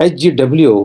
HGW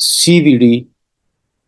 CVD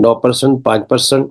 9%, 5%,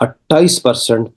28%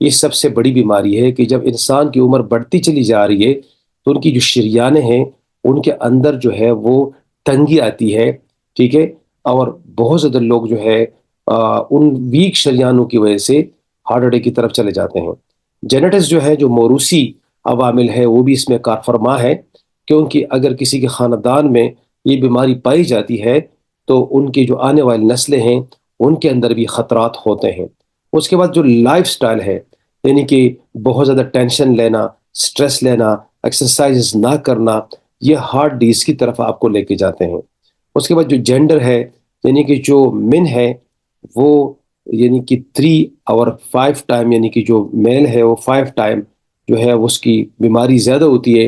یہ سب سے بڑی بیماری ہے کہ جب انسان کی عمر بڑھتی چلی جا رہی ہے تو ان کی جو شریانیں ہیں ان کے اندر جو ہے وہ تنگی آتی ہے، ٹھیک ہے، اور بہت زیادہ لوگ جو ہے ان ویک شریانوں کی وجہ سے ہارٹ اٹیک کی طرف چلے جاتے ہیں۔ جینیٹکس جو ہے، جو موروثی عوامل ہے، وہ بھی اس میں کار فرما ہے، کیونکہ اگر کسی کے خاندان میں یہ بیماری پائی جاتی ہے تو ان کی جو آنے والی نسلیں ہیں ان کے اندر بھی خطرات ہوتے ہیں۔ اس کے بعد جو لائف سٹائل ہے، یعنی کہ بہت زیادہ ٹینشن لینا، سٹریس لینا، ایکسرسائز نہ کرنا، یہ ہارٹ ڈیز کی طرف آپ کو لے کے جاتے ہیں۔ اس کے بعد جو جینڈر ہے، یعنی کہ جو من ہے وہ یعنی کہ 3 اور 5 ٹائم، یعنی کہ جو میل ہے وہ 5 ٹائم جو ہے اس کی بیماری زیادہ ہوتی ہے،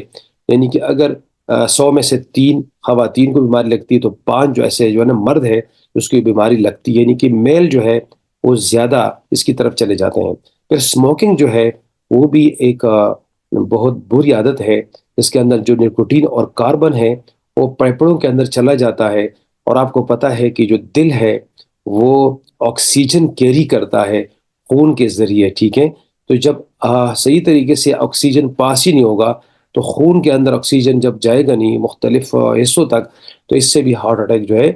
یعنی کہ اگر 100 میں سے 3 خواتین کو بیماری لگتی ہے تو 5 جو ایسے جو ہے نا مرد ہے اس کی بیماری لگتی ہے، یعنی کہ میل جو ہے وہ زیادہ اس کی طرف چلے جاتے ہیں۔ پھر اسموکنگ جو ہے وہ بھی ایک بہت بری عادت ہے، اس کے اندر جو نیکوٹین اور کاربن ہے وہ پھیپھڑوں کے اندر چلا جاتا ہے، اور آپ کو پتا ہے کہ جو دل ہے وہ آکسیجن کیری کرتا ہے خون کے ذریعے، ٹھیک ہے، تو جب صحیح طریقے سے آکسیجن پاس ہی نہیں ہوگا تو خون کے اندر آکسیجن جب جائے گا نہیں مختلف حصوں تک تو اس سے بھی ہارٹ اٹیک جو ہے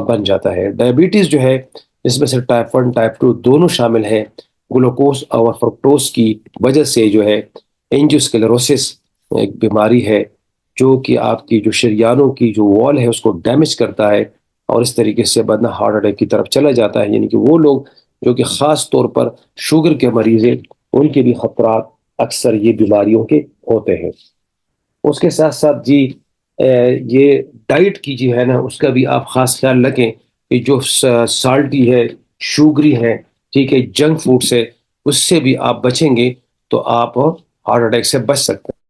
بن جاتا ہے۔ ڈائبٹیز جو ہے اس میں سے ٹائپ 1 ٹائپ 2 دونوں شامل ہیں، گلوکوز اور فرکٹوز کی وجہ سے جو ہے اینجیوسکلیروسس ایک بیماری ہے جو کہ آپ کی جو شریانوں کی جو وال ہے اس کو ڈیمیج کرتا ہے، اور اس طریقے سے بندہ ہارٹ اٹیک کی طرف چلا جاتا ہے۔ یعنی کہ وہ لوگ جو کہ خاص طور پر شوگر کے مریض ہیں ان کے بھی خطرات اکثر یہ بیماریوں کے ہوتے ہیں۔ اس کے ساتھ ساتھ جی یہ ڈائٹ کی جو ہے نا اس کا بھی آپ خاص خیال رکھیں کہ جو سالٹی ہے، شوگری ہے، ٹھیک ہے، جنک فوڈ سے اس سے بھی آپ بچیں گے تو آپ ہارٹ اٹیک سے بچ سکتے ہیں۔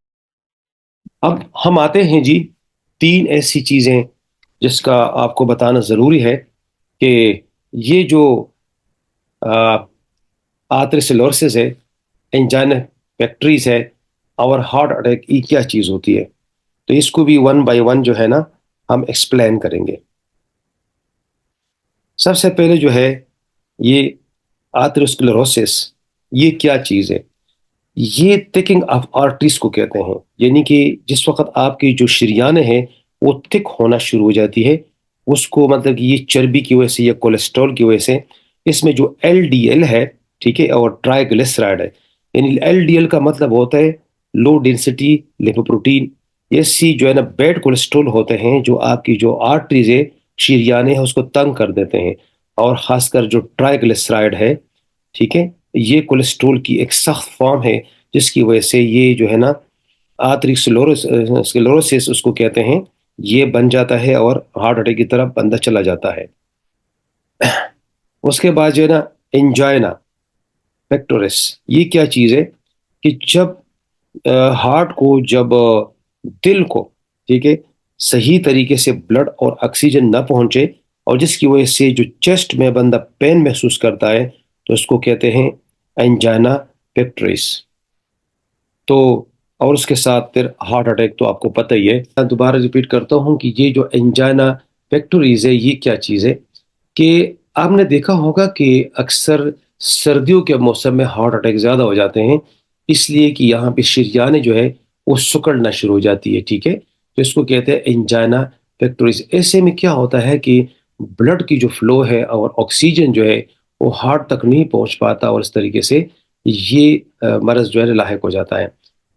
اب ہم آتے ہیں جی 3 ایسی چیزیں جس کا آپ کو بتانا ضروری ہے کہ یہ جو آتھروسکلروسس ہے، انجائنا پیکٹریز ہے اور ہارٹ اٹیک یہ کیا چیز ہوتی ہے، تو اس کو بھی 1 بائی 1 جو ہے نا ہم ایکسپلین کریں گے۔ سب سے پہلے جو ہے یہ آتھروسکلروسس یہ کیا چیز ہے؟ یہ تھکنگ آف آرٹریز کو کہتے ہیں، یعنی کہ جس وقت آپ کی جو شریانیں ہیں وہ تھک ہونا شروع ہو جاتی ہے، اس کو مطلب کہ یہ چربی کی وجہ سے یا کولیسٹرول کی وجہ سے، اس میں جو ایل ڈی ایل ہے، ٹھیک ہے، اور ٹرائی گلیسرائڈ ہے، یعنی ایل ڈی ایل کا مطلب ہوتا ہے لو ڈینسٹی لیپوپروٹین، یہ سی جو ہے نا بیڈ کولیسٹرول ہوتے ہیں جو آپ کی جو آرٹریز ہے، شریانیں ہیں اس کو تنگ کر دیتے ہیں، اور خاص کر جو ٹرائی گلیسرائڈ ہے، ٹھیک ہے، یہ کولیسٹرول کی ایک سخت فارم ہے جس کی وجہ سے یہ جو ہے نا آتھروسکلروسس اس کو کہتے ہیں، یہ بن جاتا ہے اور ہارٹ اٹیک کی طرف بندہ چلا جاتا ہے۔ اس کے بعد جو ہے نا انجائنا پیکٹورس یہ کیا چیز ہے کہ جب ہارٹ کو جب دل کو، ٹھیک ہے، صحیح طریقے سے بلڈ اور آکسیجن نہ پہنچے اور جس کی وجہ سے جو چیسٹ میں بندہ پین محسوس کرتا ہے تو اس کو کہتے ہیں انجائنا پیکٹورس۔ تو اور اس کے ساتھ پھر ہارٹ اٹیک تو آپ کو پتہ ہی ہے۔ میں دوبارہ ریپیٹ کرتا ہوں کہ یہ جو انجائنا پیکٹوریز ہے یہ کیا چیز ہے کہ آپ نے دیکھا ہوگا کہ اکثر سردیوں کے موسم میں ہارٹ اٹیک زیادہ ہو جاتے ہیں، اس لیے کہ یہاں پہ شریانیں جو ہے وہ سکڑنا شروع ہو جاتی ہے، ٹھیک ہے، تو اس کو کہتے ہیں انجائنا پیکٹوریز۔ ایسے میں کیا ہوتا ہے کہ بلڈ کی جو فلو ہے اور آکسیجن جو ہے وہ ہارٹ تک نہیں پہنچ پاتا، اور اس طریقے سے یہ مرض جو ہے لاحق ہو جاتا ہے۔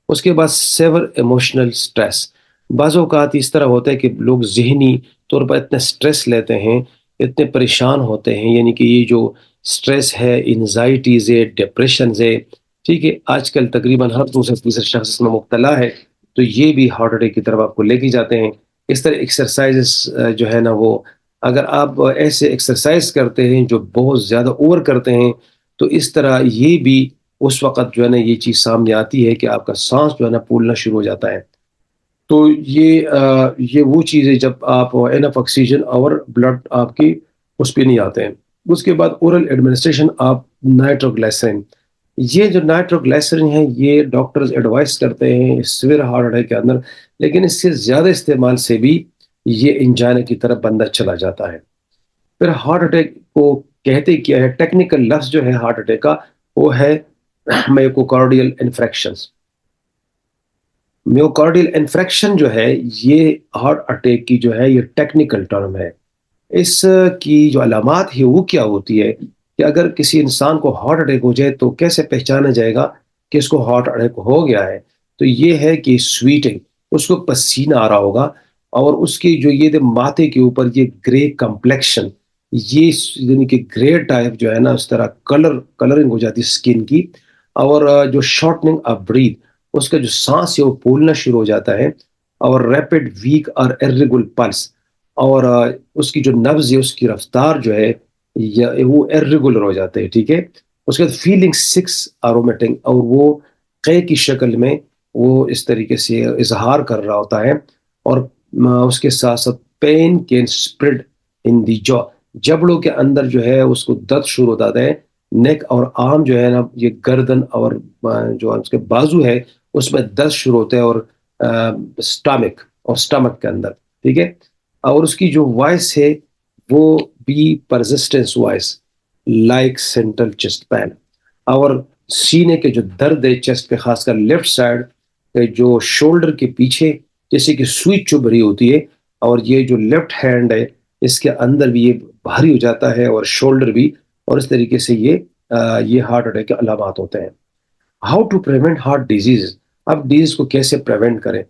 اس کے بعد سیور ایموشنل سٹریس، بعض اوقات اس طرح ہوتا ہے کہ لوگ ذہنی طور پر اتنے سٹریس لیتے ہیں، اتنے پریشان ہوتے ہیں، یعنی کہ یہ جو سٹریس ہے، انزائٹیز ہے، ڈپریشنز ہے، ٹھیک ہے، آج کل تقریباً ہر دوسرے تیسرے شخص اس میں مبتلا ہے، تو یہ بھی ہارٹ اٹیک کی طرف آپ کو لے کے جاتے ہیں۔ اس طرح ایکسرسائزز جو ہے نا وہ اگر آپ ایسے ایکسرسائز کرتے ہیں جو بہت زیادہ اوور کرتے ہیں تو اس طرح یہ بھی اس وقت جو ہے نا یہ چیز سامنے آتی ہے کہ آپ کا سانس جو ہے نا پھولنا شروع ہو جاتا ہے۔ تو یہ وہ چیز ہے جب آپ انف آکسیجن اور بلڈ آپ کی اس پہ نہیں آتے ہیں۔ اس کے بعد اورل ایڈمنسٹریشن آف نائٹروگلیسرین، یہ جو نائٹروگلیسرین ہے یہ ڈاکٹرز ایڈوائز کرتے ہیں سویر ہارٹ اٹیک کے اندر، لیکن اس سے زیادہ استعمال سے بھی یہ انجائنا کی طرف بندہ چلا جاتا ہے۔ پھر ہارٹ اٹیک کو کہتے کیا ہے، ٹیکنیکل لفظ جو ہے ہارٹ اٹیک کا وہ ہے میوکارڈیل انفریکشنز. میوکارڈیل انفریکشن جو ہے یہ ہارٹ اٹیک کی جو ہے یہ ٹیکنیکل ٹرم ہے. اس کی جو علامات ہے وہ کیا ہوتی ہے کہ اگر کسی انسان کو ہارٹ اٹیک ہو جائے تو کیسے پہچانا جائے گا کہ اس کو ہارٹ اٹیک ہو گیا ہے؟ تو یہ ہے کہ سویٹنگ، اس کو پسینہ آ رہا ہوگا، اور اس کی جو یہ ماتھے کے اوپر یہ گرے کمپلیکشن، یہ یعنی کہ گرے ٹائپ جو ہے نا، اس طرح کلرنگ ہو جاتی ہے اسکن کی. اور جو شارٹنگ آف بریتھ، اس کا جو سانس ہے وہ پھولنا شروع ہو جاتا ہے. اور ریپڈ ویک اور ارریگولر پلس، اور اس کی جو نبض ہے اس کی رفتار جو ہے وہ ارریگولر ہو جاتے ہیں. ٹھیک ہے. اس کے بعد فیلنگ سکس ارومیٹنگ، اور وہ قے کی شکل میں وہ اس طریقے سے اظہار کر رہا ہوتا ہے. اور اس کے ساتھ ساتھ پین کین اسپریڈ ان دی جو، جبڑوں کے اندر جو ہے اس کو درد شروع ہوتا ہے. نیک اور آرم جو ہے نا، یہ گردن اور جو اس کے بازو ہے اس میں درد شروع ہوتا ہے. اور سٹامک کے اندر. ٹھیک ہے. اور اس کی جو وائس ہے وہ بھی persistence voice like central chest pain. اور سینے کے جو درد ہے چیسٹ پہ، خاص کر لیفٹ سائڈ جو شولڈر کے پیچھے جیسے کہ سوئی چبھ رہی ہوتی ہے. اور یہ جو لیفٹ ہینڈ ہے اس کے اندر بھی یہ بھاری ہو جاتا ہے، اور شولڈر بھی. اور اس طریقے سے یہ ہارٹ اٹیک کے علامات ہوتے ہیں. How to prevent heart disease. اب ڈیزیز کو کیسے پریونٹ کریں؟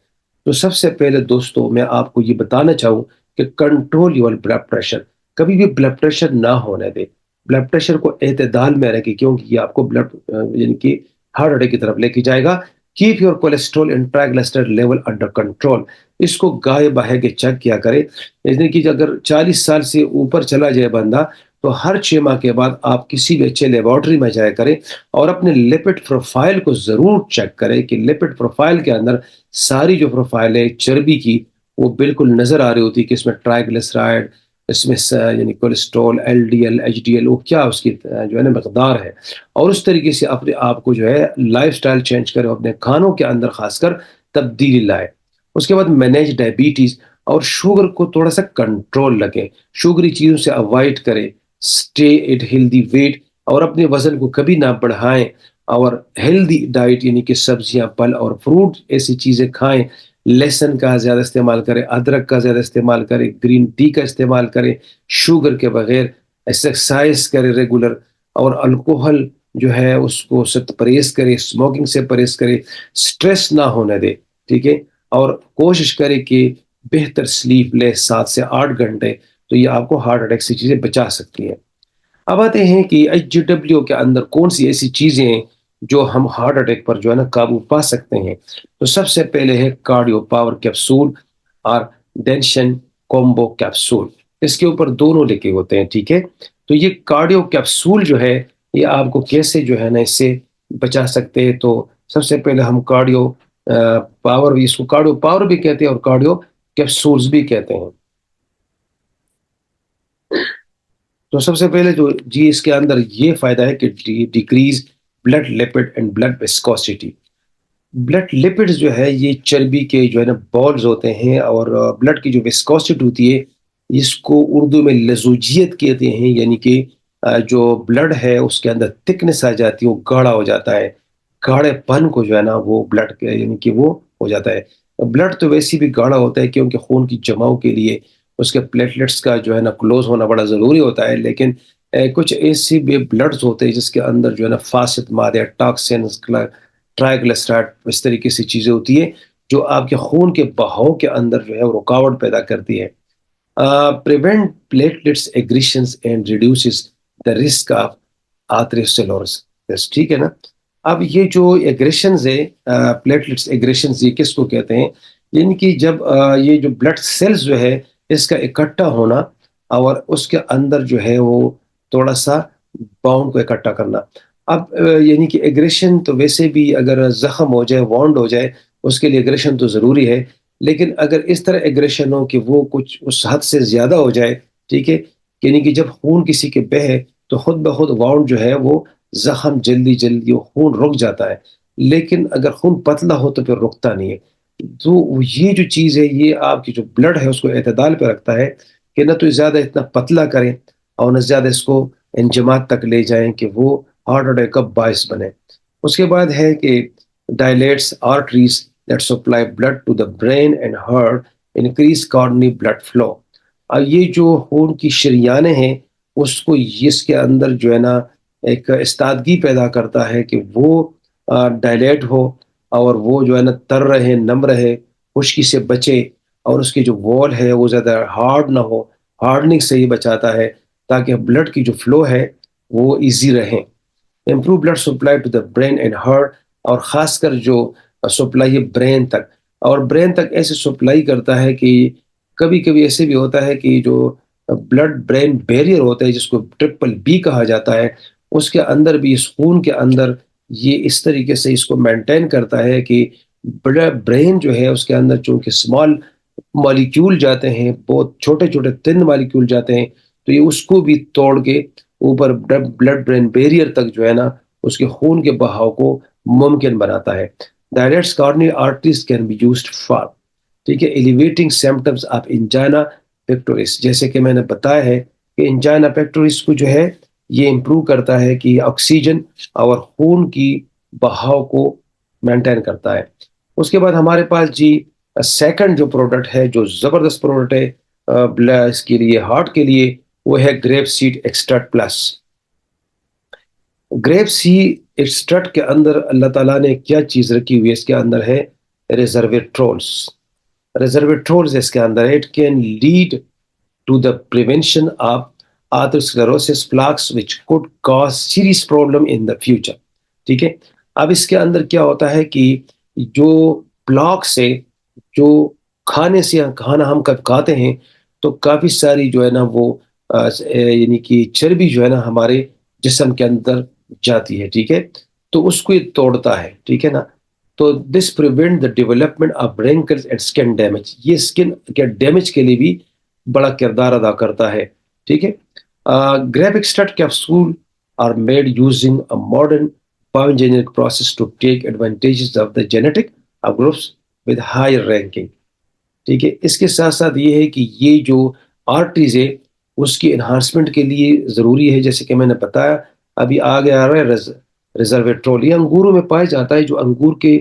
تو سب سے پہلے دوستو میں آپ کو یہ بتانا چاہوں کہ کنٹرول یور بلڈ پریشر. کبھی بھی بلڈ پریشر نہ ہونے دے. بلڈ پریشر کو اعتدال میں رکھے، کیونکہ یہ آپ کو یعنی کہ ہارٹ اٹیک کی طرف لے کے جائے گا. Keep your cholesterol and triglyceride level under control. اس کو گائے بہے کے چیک کیا کرے. یعنی کہ اگر 40 سال سے اوپر چلا جائے بندہ تو ہر 6 ماہ کے بعد آپ کسی بھی اچھے لیبارٹری میں جایا کریں، اور اپنے لپڈ پروفائل کو ضرور چیک کریں کہ لپڈ پروفائل کے اندر ساری جو پروفائل ہے چربی کی وہ بالکل نظر آ رہی ہوتی ہے کہ اس میں ٹرائیگلسرائڈ، اس میں یعنی cholesterol, L D L, H D L, وہ کیا اس کی جو ہے نا مقدار ہے. اور اس طریقے سے اپنے آپ کو جو ہے لائف سٹائل چینج کرے، اپنے کھانوں کے اندر خاص کر تبدیلی لائے. اس کے بعد مینیج ڈائبٹیز، اور شوگر کو تھوڑا سا کنٹرول رکھیں. شوگری چیزوں سے اوائڈ کریں. اسٹے ایٹ ہیلدی ویٹ، اور اپنے وزن کو کبھی نہ بڑھائیں. اور ہیلدی ڈائٹ یعنی کہ سبزیاں، پھل اور فروٹ ایسی چیزیں کھائیں. لہسن کا زیادہ استعمال کریں، ادرک کا زیادہ استعمال کریں، گرین ٹی کا استعمال کریں شوگر کے بغیر. ایکسرسائز کریں ریگولر. اور الکوہل جو ہے اس کو سخت پرہیز کرے، اسموکنگ سے پرہیز کرے. سٹریس نہ ہونے دے. ٹھیک ہے. اور کوشش کرے کہ بہتر سلیپ لے، 7 سے 8 گھنٹے. تو یہ آپ کو ہارٹ اٹیک سے چیزیں بچا سکتی ہیں. اب آتے ہیں کہ ایچ جی ڈبلیو کے اندر کون سی ایسی چیزیں ہیں جو ہم ہارٹ اٹیک پر جو ہے نا قابو پا سکتے ہیں. تو سب سے پہلے ہے کارڈیو پاور کیپسول اور ڈینشن کومبو کیپسول. اس کے اوپر دونوں لکھے ہوتے ہیں. ٹھیک ہے. تو یہ کارڈیو کیپسول جو ہے یہ آپ کو کیسے جو ہے نا اس سے بچا سکتے ہیں. تو سب سے پہلے ہم کارڈیو پاور، اس کو کارڈیو پاور بھی کہتے ہیں اور کارڈیو کیپسولز بھی کہتے ہیں. تو سب سے پہلے جو جی اس کے اندر یہ فائدہ ہے کہ decrease blood lipid and blood viscosity. Blood lipid جو ہے یہ چربی کے جو ہے نا بالز ہوتے ہیں، اور بلڈ کی جو وسکوسٹی ہوتی ہے اس کو اردو میں لزوجیت کہتے ہیں. یعنی کہ جو بلڈ ہے اس کے اندر تھکنس آ جاتی ہے، وہ گاڑھا ہو جاتا ہے. گاڑھے پن کو جو ہے نا وہ بلڈ کے یعنی کہ وہ ہو جاتا ہے. بلڈ تو ویسے بھی گاڑھا ہوتا ہے کیونکہ خون کی جماؤ کے لیے اس کے پلیٹلیٹس کا جو ہے نا کلوز ہونا بڑا ضروری ہوتا ہے. لیکن کچھ ایسی بھی بلڈز ہوتے ہیں جس کے اندر جو ہے نا فاسد مادے، ٹاکسنز، ٹرائیگلسرائڈ، اس طریقے سے چیزیں ہوتی ہیں جو آپ کے خون کے بہاؤ کے اندر جو ہے رکاوٹ پیدا کرتی ہے. Prevent platelets aggregations and reduces the risk of atherosclerosis. ٹھیک ہے نا. اب یہ جو ایگریشنز ہے، پلیٹلیٹس ایگریشنز، یہ کس کو کہتے ہیں؟ یعنی کہ جب یہ جو بلڈ سیلز جو ہے اس کا اکٹھا ہونا، اور اس کے اندر جو ہے وہ تھوڑا سا باؤنڈ کو اکٹھا کرنا. اب یعنی کہ ایگریشن تو ویسے بھی اگر زخم ہو جائے، وانڈ ہو جائے، اس کے لیے ایگریشن تو ضروری ہے. لیکن اگر اس طرح ایگریشن ہو کہ وہ کچھ اس حد سے زیادہ ہو جائے، ٹھیک ہے، یعنی کہ جب خون کسی کے بہے تو خود بخود وانڈ جو ہے وہ زخم جلدی جلدی وہ خون رک جاتا ہے. لیکن اگر خون پتلا ہو تو پھر رکتا نہیں ہے. تو یہ جو چیز ہے یہ آپ کی جو بلڈ ہے اس کو اعتدال پہ رکھتا ہے کہ نہ تو زیادہ اتنا پتلا کریں اور نہ زیادہ اس کو انجماد تک لے جائیں کہ وہ ہارٹ اٹیک کا باعث بنے. اس کے بعد ہے کہ dilates arteries that supply blood to the brain and heart, increase coronary blood flow. اب یہ جو خون کی شریانیں ہیں اس کو اس کے اندر جو ہے نا ایک استادگی پیدا کرتا ہے کہ وہ ڈائلیٹ ہو اور وہ جو ہے نا تر رہے، نم رہے، خشکی سے بچے، اور اس کی جو وال ہے وہ زیادہ ہارڈ نہ ہو، ہارڈنگ سے ہی بچاتا ہے تاکہ بلڈ کی جو فلو ہے وہ ایزی رہے. Improve blood supply to the brain and heart, اور خاص کر جو سپلائی ہے برین تک، اور برین تک ایسے سپلائی کرتا ہے کہ کبھی کبھی ایسے بھی ہوتا ہے کہ جو بلڈ برین بیریئر ہوتا ہے جس کو ٹرپل بی کہا جاتا ہے، اس کے اندر بھی، اس خون کے اندر یہ اس طریقے سے اس کو مینٹین کرتا ہے کہ برین جو ہے اس کے اندر چونکہ اسمال مالیکیول جاتے ہیں، بہت چھوٹے چھوٹے تن مالیکیول جاتے ہیں، تو یہ اس کو بھی توڑ کے اوپر بلڈ برین بیریئر تک جو ہے نا اس کے خون کے بہاؤ کو ممکن بناتا ہے. Dilates coronary arteries can be used for, ٹھیک ہے، alleviating symptoms of angina pectoris. جیسے کہ میں نے بتایا ہے کہ انجائنا پیکٹورس کو جو ہے یہ امپروو کرتا ہے کہ آکسیجن اور خون کی بہاؤ کو مینٹین کرتا ہے. اس کے بعد ہمارے پاس جی سیکنڈ جو پروڈکٹ ہے جو زبردست پروڈکٹ ہے اس کے لیے، ہارٹ کے لیے، وہ ہے grape seed extract plus. Grape seed extract کے اندر اللہ تعالیٰ نے کیا چیز رکھی ہوئی ہے؟ اس کے اندر ہے ریزرویٹرولز. ریزرویٹرولز اس کے اندر ہے. It can lead to the prevention of atherosclerosis plaques which could cause serious problem in the future. ٹھیک ہے، اب اس کے اندر کیا ہوتا ہے کہ جو پلاک سے، جو کھانے سے کھانا ہم کھاتے ہیں تو کافی ساری جو ہے نا وہ یعنی کہ چربی جو ہے نا ہمارے جسم کے اندر جاتی ہے. ٹھیک ہے، تو اس کو یہ توڑتا ہے. ٹھیک ہے نا، تو this prevent the development of wrinkles and skin damage. یہ اسکن کے ڈیمیج کے لیے بھی بڑا کردار ادا کرتا ہے. ٹھیک ہے، grape extract capsule are made using a modern bioengineering process to take advantages of the genetic of groups with higher ranking. ٹھیک ہے، اس کے ساتھ ساتھ یہ ہے کہ یہ جو آرٹریز ہے اس کی انہانسمنٹ کے لیے ضروری ہے. جیسے کہ میں نے بتایا ابھی آگے آ رہا ہے ریزرویٹرول. یہ انگوروں میں پایا جاتا ہے، جو انگور کے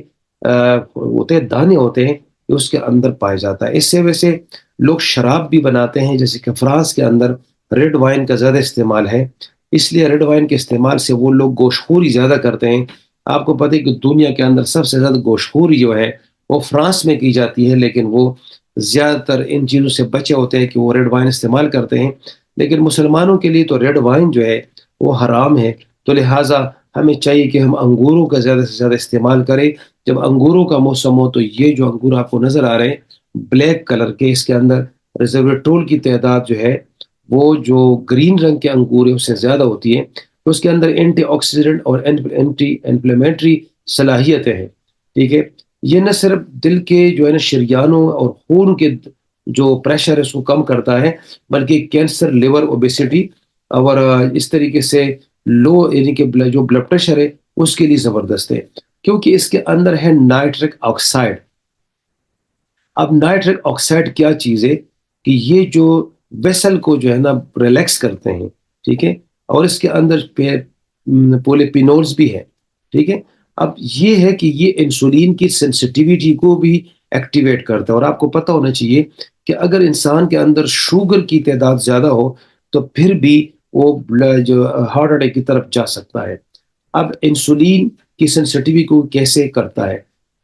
ہوتے ہیں دانے ہوتے ہیں یہ اس کے اندر پایا جاتا ہے. اس سے ویسے لوگ شراب بھی بناتے ہیں، جیسے کہ فرانس کے اندر ریڈ وائن کا زیادہ استعمال ہے، اس لیے ریڈ وائن کے استعمال سے وہ لوگ گوشت خوری زیادہ کرتے ہیں. آپ کو پتہ ہے کہ دنیا کے اندر سب سے زیادہ گوشت خوری جو ہے وہ فرانس میں کی جاتی ہے، لیکن وہ زیادہ تر ان چیزوں سے بچے ہوتے ہیں کہ وہ ریڈ وائن استعمال کرتے ہیں. لیکن مسلمانوں کے لیے تو ریڈ وائن جو ہے وہ حرام ہے، تو لہٰذا ہمیں چاہیے کہ ہم انگوروں کا زیادہ سے زیادہ استعمال کریں. جب انگوروں کا موسم ہو تو یہ جو انگور آپ کو نظر آ رہے ہیں بلیک کلر کے، اس کے اندر ریزرویٹرول کی تعداد جو ہے وہ جو گرین رنگ کے انگور ہے اس سے زیادہ ہوتی ہے. تو اس کے اندر اینٹی آکسیڈنٹ اور اینٹی انفلیمیٹری صلاحیتیں ہیں. ٹھیک ہے، یہ نہ صرف دل کے جو ہے نا شریانوں اور خون کے جو پریشر ہے اس کو کم کرتا ہے، بلکہ کینسر، لیور، اوبیسٹی اور اس طریقے سے لو یعنی کہ جو بلڈ پریشر ہے اس کے لیے زبردست ہے، کیونکہ اس کے اندر ہے نائٹرک آکسائڈ. اب نائٹرک آکسائڈ کیا چیز ہے کہ یہ جو ویسل کو جو ہے نا ریلیکس کرتے ہیں. ٹھیک ہے، اور اس کے اندر پولیپینولز بھی ہے. ٹھیک ہے، اب یہ ہے کہ یہ انسولین کی سینسٹیویٹی کو بھی ایکٹیویٹ کرتا ہے. اور آپ کو پتہ ہونا چاہیے کہ اگر انسان کے اندر شوگر کی تعداد زیادہ ہو تو پھر بھی وہ جو ہارٹ اٹیک کی طرف جا سکتا ہے. اب انسولین کی سینسٹیویٹی کو کیسے کرتا ہے؟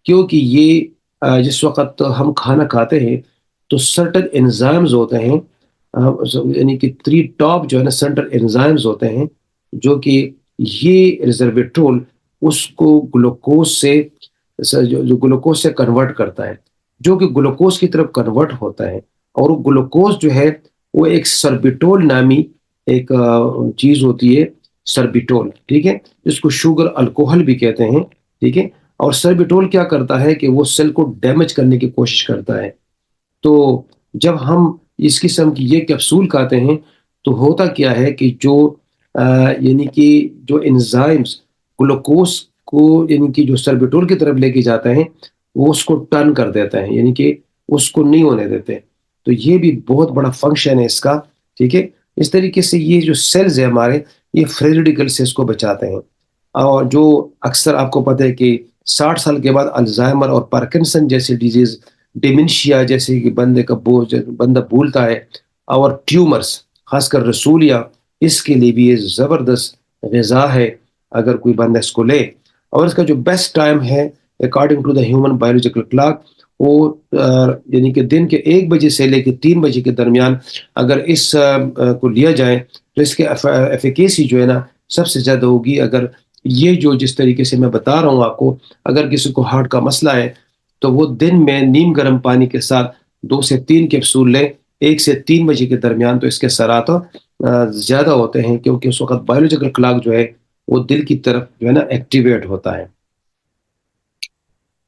کیونکہ یہ جس وقت ہم کھانا کھاتے ہیں تو سرٹن انزائمز ہوتے ہیں، یعنی کہ 3 ٹاپ جو ہے نا سنٹر انزائمز ہوتے ہیں، جو کہ یہ ریزرویٹرول اس کو گلوکوز سے جو گلوکوز سے کنورٹ کرتا ہے، جو کہ گلوکوز کی طرف کنورٹ ہوتا ہے. اور وہ گلوکوز جو ہے وہ ایک سربیٹول نامی ایک چیز ہوتی ہے، سربیٹول. ٹھیک ہے، جس کو شوگر الکوہل بھی کہتے ہیں. ٹھیک ہے، اور سربیٹول کیا کرتا ہے کہ وہ سیل کو ڈیمیج کرنے کی کوشش کرتا ہے. تو جب ہم اس قسم کی یہ کیپسول کھاتے ہیں تو ہوتا کیا ہے کہ جو یعنی کہ جو انزائمز گلوکوز کو یعنی کہ جو سربیٹول کی طرف لے کے جاتے ہیں وہ اس کو ٹرن کر دیتے ہیں، یعنی کہ اس کو نہیں ہونے دیتے. تو یہ بھی بہت بڑا فنکشن ہے اس کا. ٹھیک ہے، اس طریقے سے یہ جو سیلز ہے ہمارے، یہ فری ریڈیکل سے اس کو بچاتے ہیں. اور جو اکثر آپ کو پتہ ہے کہ 60 سال کے بعد الزائمر اور پارکنسن جیسی ڈیزیز، ڈیمنشیا جیسے کہ بندہ بھولتا ہے، اور ٹیومرز، خاص کر رسولیہ، اس کے لیے بھی یہ زبردست غذا ہے اگر کوئی بندہ اس کو لے۔ اور اس کا جو بیسٹ ٹائم ہے according to the human biological clock, وہ یعنی کہ دن کے 1 بجے سے لے کے 3 بجے کے درمیان اگر اس کو لیا جائے تو اس کے ایفیکیسی جو ہے نا سب سے زیادہ ہوگی۔ اگر یہ جو جس طریقے سے میں بتا رہا ہوں آپ کو، اگر کسی کو ہارٹ کا مسئلہ ہے تو وہ دن میں نیم گرم پانی کے ساتھ 2 سے 3 کیپسول لیں 1 سے 3 بجے کے درمیان، تو اس کے اثرات زیادہ ہوتے ہیں، کیونکہ اس وقت بایولوجیکل کلاک جو ہے وہ دل کی طرف جو ہے نا ایکٹیویٹ ہوتا ہے۔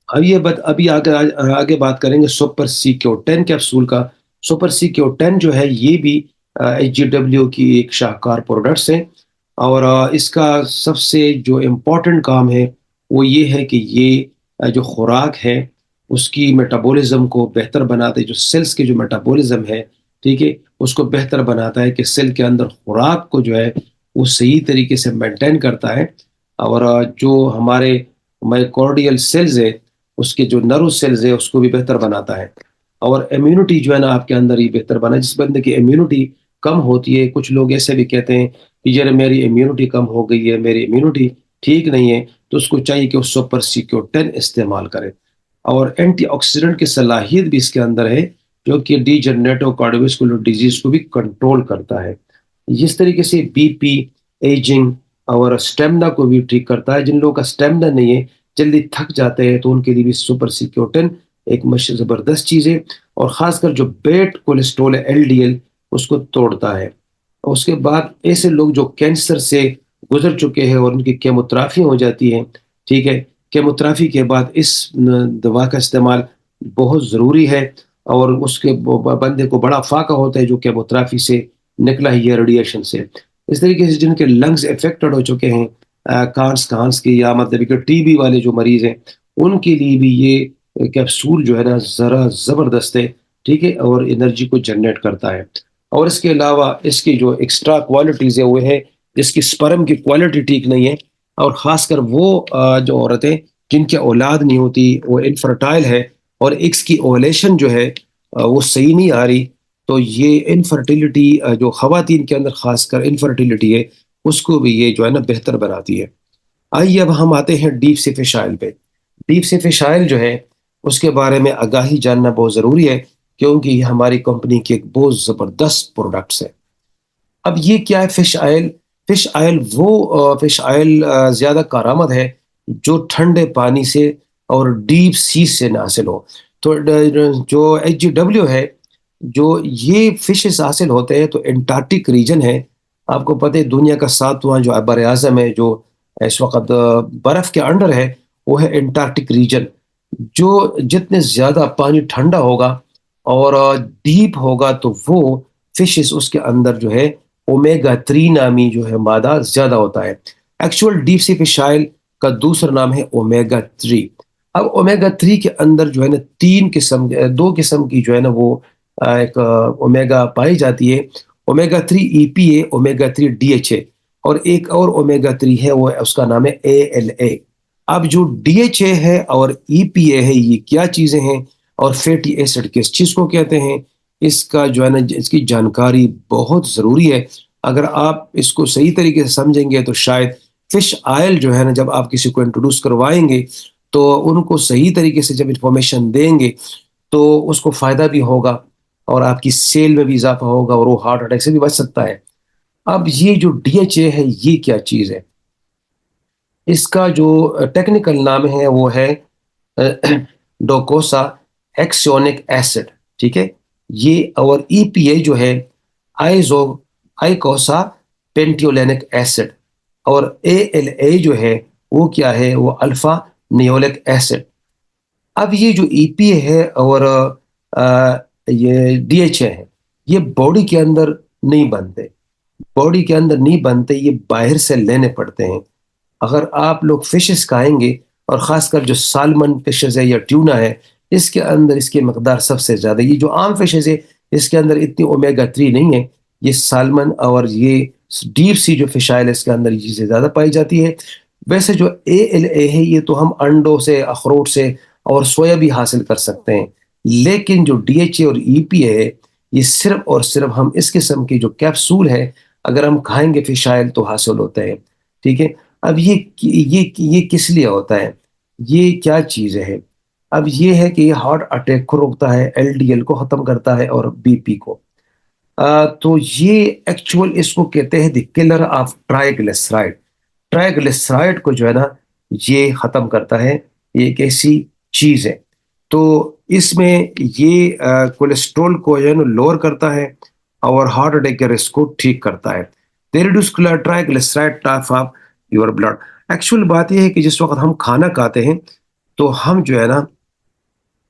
ابھی آگے بات کریں گے سپر CQ10 کیپسول کا۔ سپر CQ10 جو ہے یہ بھی HGW کی ایک شاہکار پروڈکٹس ہے، اور اس کا سب سے جو امپورٹنٹ کام ہے وہ یہ ہے کہ یہ جو خوراک ہے اس کی میٹابولزم کو بہتر بناتا ہے، جو سیلز کے جو میٹابولزم ہے، ٹھیک ہے، اس کو بہتر بناتا ہے کہ سیل کے اندر خوراک کو جو ہے وہ صحیح طریقے سے مینٹین کرتا ہے، اور جو ہمارے مائکارڈیل سیلز ہے، اس کے جو نرو سیلز ہے اس کو بھی بہتر بناتا ہے، اور امیونٹی جو ہے نا آپ کے اندر ہی بہتر بنا۔ جس بندے کی امیونٹی کم ہوتی ہے، کچھ لوگ ایسے بھی کہتے ہیں کہ یار میری امیونٹی کم ہو گئی ہے، میری امیونٹی ٹھیک نہیں ہے، تو اس کو چاہیے کہ وہ سپر CQ10 استعمال کرے۔ اور اینٹی آکسیڈنٹ کی صلاحیت بھی اس کے اندر ہے، جو کہ ڈی جنریٹو کارڈیوواسکولر ڈیزیز کو بھی کنٹرول کرتا ہے۔ جس طریقے سے BP، ایجنگ اور اسٹیمنا کو بھی ٹھیک کرتا ہے۔ جن لوگوں کا اسٹیمنا نہیں ہے، جلدی تھک جاتے ہیں، تو ان کے لیے بھی سپر CQ10 ایک زبردست چیز ہے، اور خاص کر جو بیڈ کولیسٹرول ہے LDL اس کو توڑتا ہے۔ اس کے بعد ایسے لوگ جو کینسر سے گزر چکے ہیں اور ان کی کیموتھراپی ہو جاتی ہے، ٹھیک ہے، کیموتھراپی کے بعد اس دوا کا استعمال بہت ضروری ہے، اور اس کے بندے کو بڑا فاقہ ہوتا ہے جو کیموتھراپی سے نکلا ہے یہ ریڈیشن سے۔ اس طریقے سے جن کے لنگز افیکٹڈ ہو چکے ہیں، کانس کی، یا مطلب کہ TB والے جو مریض ہیں، ان کے لیے بھی یہ کیپسول جو ہے نا ذرا زبردست ہے، ٹھیک ہے، اور انرجی کو جنریٹ کرتا ہے۔ اور اس کے علاوہ اس کی جو ایکسٹرا کوالٹیز ہے وہ ہے جس کی سپرم کی کوالٹی ٹھیک نہیں ہے، اور خاص کر وہ جو عورتیں جن کی اولاد نہیں ہوتی، وہ انفرٹائل ہے، اور ایکس کی اوولیشن جو ہے وہ صحیح نہیں آ رہی، تو یہ انفرٹیلٹی جو خواتین کے اندر خاص کر انفرٹیلٹی ہے اس کو بھی یہ جو ہے نا بہتر بناتی ہے۔ آئیے اب ہم آتے ہیں ڈیپ سی فش آئل پہ۔ ڈیپ سی فش آئل جو ہے اس کے بارے میں آگاہی جاننا بہت ضروری ہے، کیونکہ یہ ہماری کمپنی کی ایک بہت زبردست پروڈکٹس ہے۔ اب یہ کیا ہے فش آئل؟ فش آئل وہ فش آئل زیادہ کارآمد ہے جو ٹھنڈے پانی سے اور ڈیپ سی سے حاصل ہو۔ تو جو HGW ہے، جو یہ فشز حاصل ہوتے ہیں تو انٹارکٹک ریجن ہے، آپ کو پتہ ہے دنیا کا 7واں جو بر اعظم ہے جو اس وقت برف کے انڈر ہے، وہ ہے انٹارکٹک ریجن۔ جو جتنے زیادہ پانی ٹھنڈا ہوگا اور ڈیپ ہوگا تو وہ فشز اس کے اندر جو ہے اومیگا 3 نامی جو ہے مادہ زیادہ ہوتا ہے۔ Actual deep sea fish oil کا دوسرا نام ہے اومیگا 3۔ اب اومیگا 3 کے اندر جو ہے نا 2 قسم کی جو ہے نا وہ ایک اومیگا پائی جاتی ہے۔ اومیگا 3 EPA، اومیگا 3 DHA، اور ایک اور اومیگا 3 ہے، وہ اس کا نام ہے ALA۔ اب جو DHA ہے اور EPA ہے یہ کیا چیزیں ہیں، اور فیٹی ایسڈ کس چیز کو کہتے ہیں، اس کا جو ہے نا اس کی جانکاری بہت ضروری ہے۔ اگر آپ اس کو صحیح طریقے سے سمجھیں گے تو شاید فش آئل جو ہے نا جب آپ کسی کو انٹروڈیوس کروائیں گے تو ان کو صحیح طریقے سے جب انفارمیشن دیں گے تو اس کو فائدہ بھی ہوگا، اور آپ کی سیل میں بھی اضافہ ہوگا، اور وہ ہارٹ اٹیک سے بھی بچ سکتا ہے۔ اب یہ جو DHA ہے یہ کیا چیز ہے؟ اس کا جو ٹیکنیکل نام ہے وہ ہے ڈوکوسا ہیکسیونک ایسڈ، ٹھیک ہے، یہ، اور EPA جو ہے آئیکوسا پینٹیولینک ایسڈ، اور ALA جو ہے وہ کیا ہے، وہ الفا نیولک ایسڈ۔ اب یہ جو EPA ہے اور یہ DHA ہے، یہ باڈی کے اندر نہیں بنتے، یہ باہر سے لینے پڑتے ہیں۔ اگر آپ لوگ فشز کھائیں گے، اور خاص کر جو سالمن فشز ہے یا ٹیونا ہے، اس کے اندر اس کی مقدار سب سے زیادہ، یہ جو عام فشز ہے اس کے اندر اتنی اومیگا 3 نہیں ہے، یہ سالمن اور یہ ڈیپ سی جو فش آئل ہے اس کے اندر یہ چیزیں زیادہ پائی جاتی ہے۔ ویسے جو ALA ہے یہ تو ہم انڈوں سے، اخروٹ سے اور سویا بھی حاصل کر سکتے ہیں، لیکن جو DHA اور EPA ہے یہ صرف اور صرف ہم اس قسم کی جو کیپسول ہے اگر ہم کھائیں گے فش آئل تو حاصل ہوتا ہے، ٹھیک ہے۔ اب یہ کس لیے ہوتا ہے، یہ کیا چیز ہے؟ اب یہ ہے کہ یہ ہارٹ اٹیک کو روکتا ہے، LDL کو ختم کرتا ہے اور BP کو۔ تو یہ ایکچول اس کو کہتے ہیں دی کلر آف ٹرائیگلیسرائڈ۔ ٹرائیگلیسرائڈ کو جو ہے نا یہ ختم کرتا ہے، یہ ایک ایسی چیز ہے۔ تو اس میں یہ کولیسٹرول کو جو ہے نا لوور کرتا ہے اور ہارٹ اٹیک کے رسک کو ٹھیک کرتا ہے۔ They reduce triglyceride type of your blood. Actual بات یہ ہے کہ جس وقت ہم کھانا کھاتے ہیں تو ہم جو ہے نا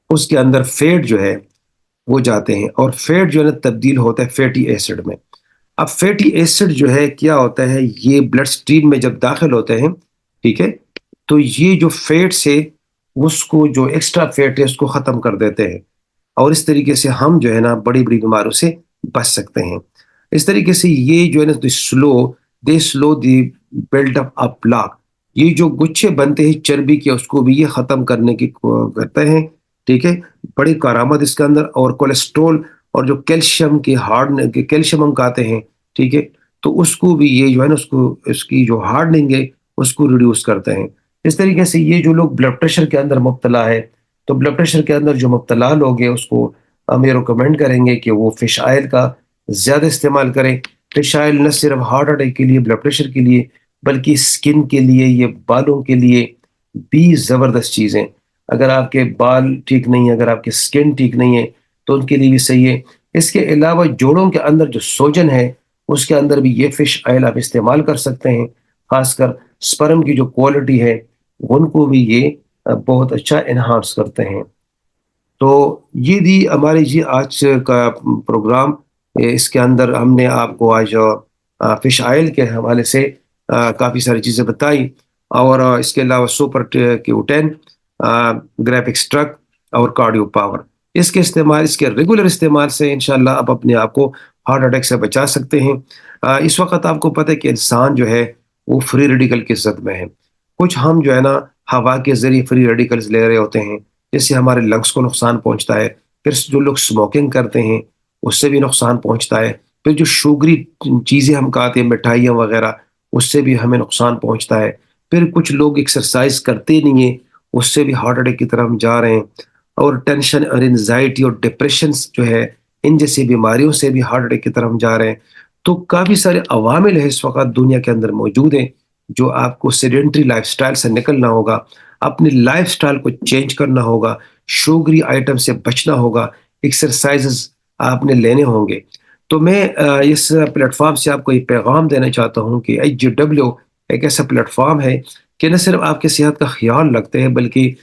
اس کے اندر فیٹ جو ہے وہ جاتے ہیں، اور فیٹ جو ہے نا تبدیل ہوتا ہے فیٹی ایسڈ میں۔ اب فیٹی ایسڈ جو ہے کیا ہوتا ہے، یہ بلڈ سٹریم میں جب داخل ہوتے ہیں، ٹھیک ہے، تو یہ جو فیٹ سے اس کو جو ایکسٹرا فیٹ ہے اس کو ختم کر دیتے ہیں، اور اس طریقے سے ہم جو ہے نا بڑی بڑی بیماریوں سے بچ سکتے ہیں۔ اس طریقے سے یہ جو ہے نا دے سلو دی بلڈ اپ اپ پلاک، یہ جو گچھے بنتے ہیں چربی کے اس کو بھی یہ ختم کرنے کی کرتے ہیں، ٹھیک ہے۔ بڑی کارآمد اس کے اندر، اور کولیسٹرول اور جو کیلشیم کے کیلشیم ہم کہتے ہیں، ٹھیک ہے، تو اس کو بھی یہ جو ہے نا اس کی جو ہارڈنگ ہے اس کو ریڈیوس کرتے ہیں۔ اس طریقے سے یہ جو لوگ بلڈ پریشر کے اندر مبتلا ہے، تو بلڈ پریشر کے اندر جو مبتلا لوگ ہیں اس کو ہم یہ ریکمینڈ کریں گے کہ وہ فش آئل کا زیادہ استعمال کریں۔ فش آئل نہ صرف ہارٹ اٹیک کے لیے، بلڈ پریشر کے لیے، بلکہ اسکن کے لیے، یہ بالوں کے لیے بھی زبردست چیزیں۔ اگر آپ کے بال ٹھیک نہیں ہے، اگر آپ کی اسکن ٹھیک نہیں ہے تو ان کے لیے بھی صحیح ہے۔ اس کے علاوہ جوڑوں کے اندر جو سوجن ہے اس کے اندر بھی یہ فش آئل آپ استعمال کر سکتے ہیں، خاص کر سپرم کی جو کوالٹی ہے ان کو بھی یہ بہت اچھا انہانس کرتے ہیں۔ تو یہ دی ہماری جی آج کا پروگرام۔ اس کے اندر ہم نے آپ کو آج فش آئل کے حوالے سے کافی ساری چیزیں بتائی، اور اس کے علاوہ سپر کیو10، گرافکس ٹرک اور کارڈیو پاور، اس کے استعمال، اس کے ریگولر استعمال سے انشاءاللہ آپ اپنے آپ کو ہارٹ اٹیک سے بچا سکتے ہیں۔ اس وقت آپ کو پتہ ہے کہ انسان جو ہے وہ فری ریڈیکل کی زد میں ہے۔ کچھ ہم جو ہے نا ہوا کے ذریعے فری ریڈیکلز لے رہے ہوتے ہیں، جس سے ہمارے لنگس کو نقصان پہنچتا ہے۔ پھر جو لوگ سموکنگ کرتے ہیں اس سے بھی نقصان پہنچتا ہے۔ پھر جو شوگری چیزیں ہم کھاتے ہیں، مٹھائیاں وغیرہ، اس سے بھی ہمیں نقصان پہنچتا ہے۔ پھر کچھ لوگ ایکسرسائز کرتے نہیں ہیں، اس سے بھی ہارٹ اٹیک کی طرف ہم جا رہے ہیں۔ اور ٹینشن اور انزائٹی اور ڈپریشن جو ہے، ان جیسی بیماریوں سے بھی ہارٹ اٹیک کی طرف ہم جا رہے ہیں۔ تو کافی سارے عوامل ہیں اس وقت دنیا کے اندر موجود ہیں جو آپ کو سیڈنٹری لائف سٹائل سے نکلنا ہوگا، اپنی لائف سٹائل کو چینج کرنا ہوگا، شوگری آئٹم سے بچنا ہوگا، ایکسرسائزز آپ نے لینے ہوں گے۔ تو میں اس پلیٹ فارم سے آپ کو یہ پیغام دینا چاہتا ہوں کہ HGW ایک ایسا پلیٹ فارم ہے کہ نہ صرف آپ کی صحت کا خیال رکھتے ہیں، بلکہ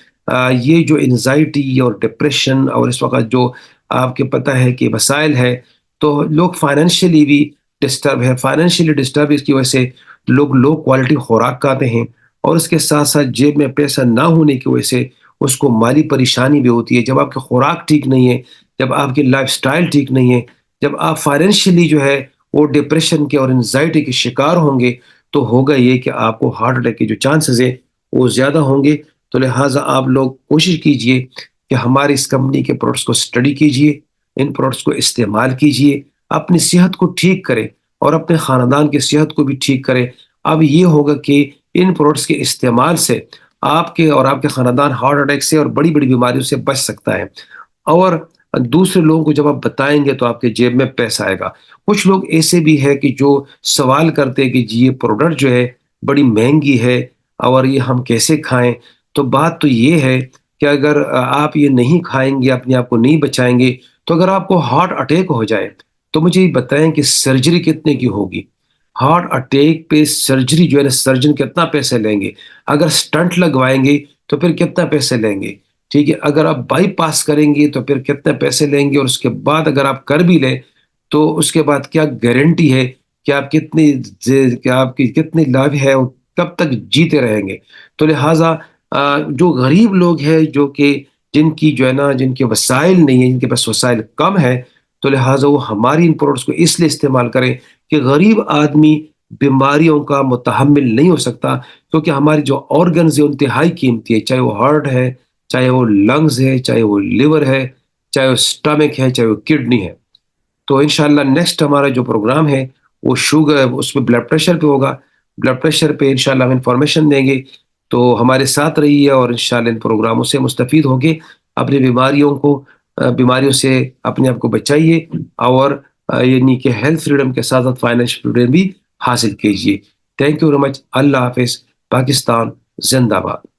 یہ جو انزائٹی اور ڈپریشن اور اس وقت جو آپ کے پتہ ہے کہ مسائل ہے، تو لوگ فائنینشلی بھی ڈسٹرب ہے۔ فائنینشلی ڈسٹرب اس کی وجہ سے لوگ لو کوالٹی خوراک کھاتے ہیں، اور اس کے ساتھ ساتھ جیب میں پیسہ نہ ہونے کی وجہ سے اس کو مالی پریشانی بھی ہوتی ہے۔ جب آپ کی خوراک ٹھیک نہیں ہے، جب آپ کی لائف سٹائل ٹھیک نہیں ہے، جب آپ فائنینشلی جو ہے وہ ڈپریشن کے اور انزائٹی کے شکار ہوں گے، تو ہوگا یہ کہ آپ کو ہارٹ اٹیک کے جو چانسز ہیں وہ زیادہ ہوں گے۔ تو لہٰذا آپ لوگ کوشش کیجئے کہ ہماری اس کمپنی کے پروڈکٹس کو اسٹڈی کیجئے، ان پروڈکٹس کو استعمال کیجئے، اپنی صحت کو ٹھیک کریں اور اپنے خاندان کی صحت کو بھی ٹھیک کریں۔ اب یہ ہوگا کہ ان پروڈکٹس کے استعمال سے آپ کے اور آپ کے خاندان ہارٹ اٹیک سے اور بڑی بڑی بیماریوں سے بچ سکتا ہے، اور دوسرے لوگوں کو جب آپ بتائیں گے تو آپ کے جیب میں پیسہ آئے گا۔ کچھ لوگ ایسے بھی ہے کہ جو سوال کرتے ہیں کہ جی یہ پروڈکٹ جو ہے بڑی مہنگی ہے اور یہ ہم کیسے کھائیں؟ تو بات تو یہ ہے کہ اگر آپ یہ نہیں کھائیں گے، اپنے آپ کو نہیں بچائیں گے، تو اگر آپ کو ہارٹ اٹیک ہو جائے تو مجھے یہ بتائیں کہ سرجری کتنے کی ہوگی؟ ہارٹ اٹیک پہ سرجری جو ہے نا، سرجن کتنا پیسے لیں گے؟ اگر سٹنٹ لگوائیں گے تو پھر کتنا پیسے لیں گے؟ ٹھیک ہے، اگر آپ بائی پاس کریں گے تو پھر کتنے پیسے لیں گے؟ اور اس کے بعد اگر آپ کر بھی لیں تو اس کے بعد کیا گارنٹی ہے کہ آپ کہ آپ کی کتنی لائف ہے اور کب تک جیتے رہیں گے؟ تو لہٰذا جو غریب لوگ ہیں، جو کہ جن کی جو ہے نا جن کے وسائل نہیں ہیں، جن کے پاس وسائل کم ہے، تو لہٰذا وہ ہماری ان پروڈکٹس کو اس لیے استعمال کریں کہ غریب آدمی بیماریوں کا متحمل نہیں ہو سکتا، کیونکہ ہماری جو آرگنز ہیں انتہائی قیمتی ہے، چاہے وہ ہارٹ ہے، چاہے وہ لنگز ہے، چاہے وہ لیور ہے، چاہے وہ سٹمک ہے، چاہے وہ کڈنی ہے۔ تو انشاءاللہ نیکسٹ ہمارا جو پروگرام ہے وہ شوگر، اس میں بلڈ پریشر پہ ہوگا۔ بلڈ پریشر پہ انشاءاللہ ہم انفارمیشن دیں گے، تو ہمارے ساتھ رہیے اور انشاءاللہ ان پروگراموں سے مستفید ہوں گے۔ اپنی بیماریوں سے اپنے آپ کو بچائیے، اور یعنی کہ ہیلتھ فریڈم کے ساتھ ساتھ فائنینشیل فریڈم بھی حاصل کیجیے۔ Thank you very much. اللہ حافظ۔ پاکستان زندہ باد۔